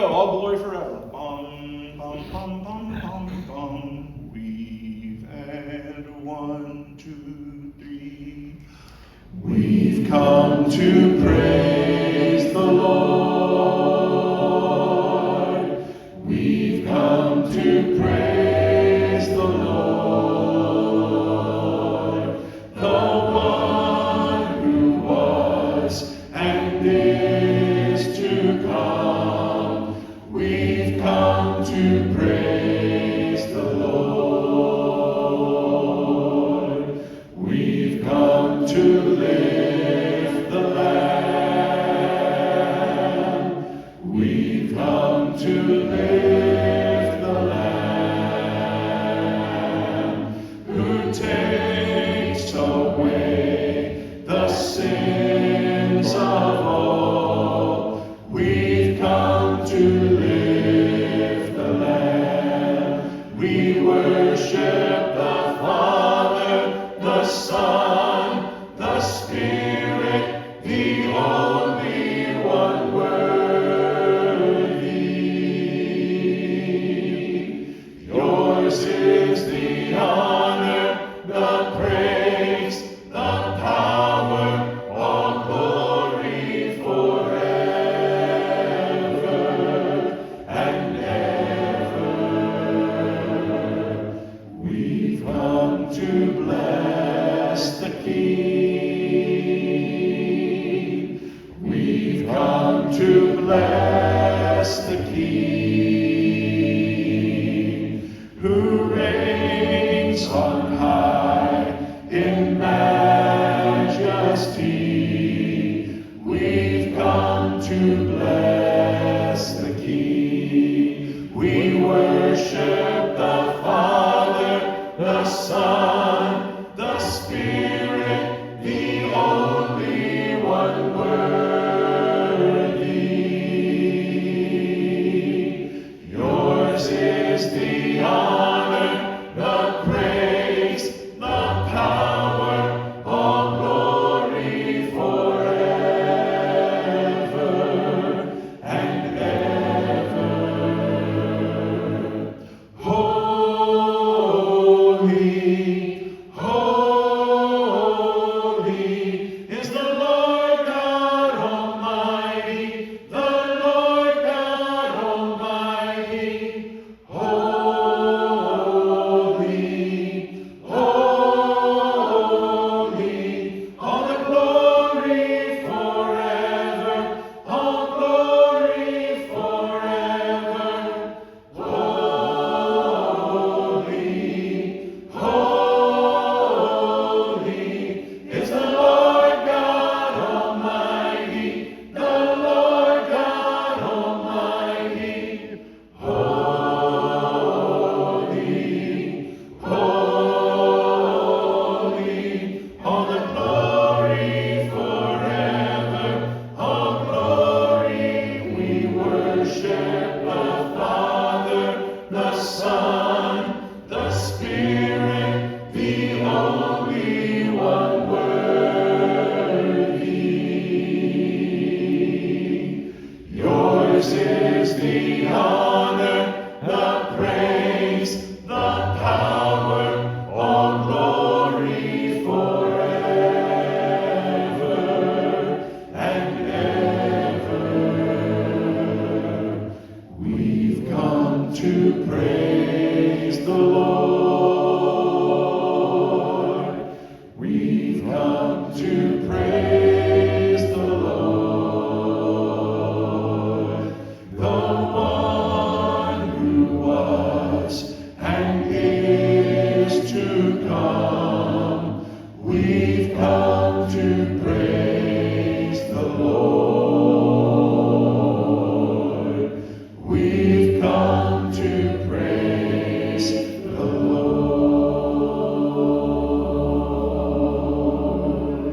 All glory forever. Bum, bum, bum, bum, bum, bum. We've had 1, 2, 3. We've come to praise the Lord. We've come to praise the Lord. The one who was and is to come. We've come to praise the Lord. We've come to lift the Lamb. We've come to lift the Lamb who takes away the sins of all. We've come to lift the Lamb. We worship the Father, the Son, the Spirit, the only one worthy. Yours is the honor, the praise, the power, all glory forever and ever. We've come to bless the King. We've come to bless the King who reigns on high in majesty. We've come to bless the King. We worship the Father, the Son, the Spirit, the only one worthy. Yours is the honor, the praise, the power, all glory forever and ever. Holy, holy is the Lord God Almighty, the Lord God Almighty. Holy, holy, all the glory forever, all glory forever. Holy, holy is the Lord God Almighty, the Lord God Almighty. Holy, holy, all the glory forever, all glory. We worship the Father, the Son, the Spirit, the only one worthy. Yours is the honor, the praise, the power, all glory forever and ever. We've come to praise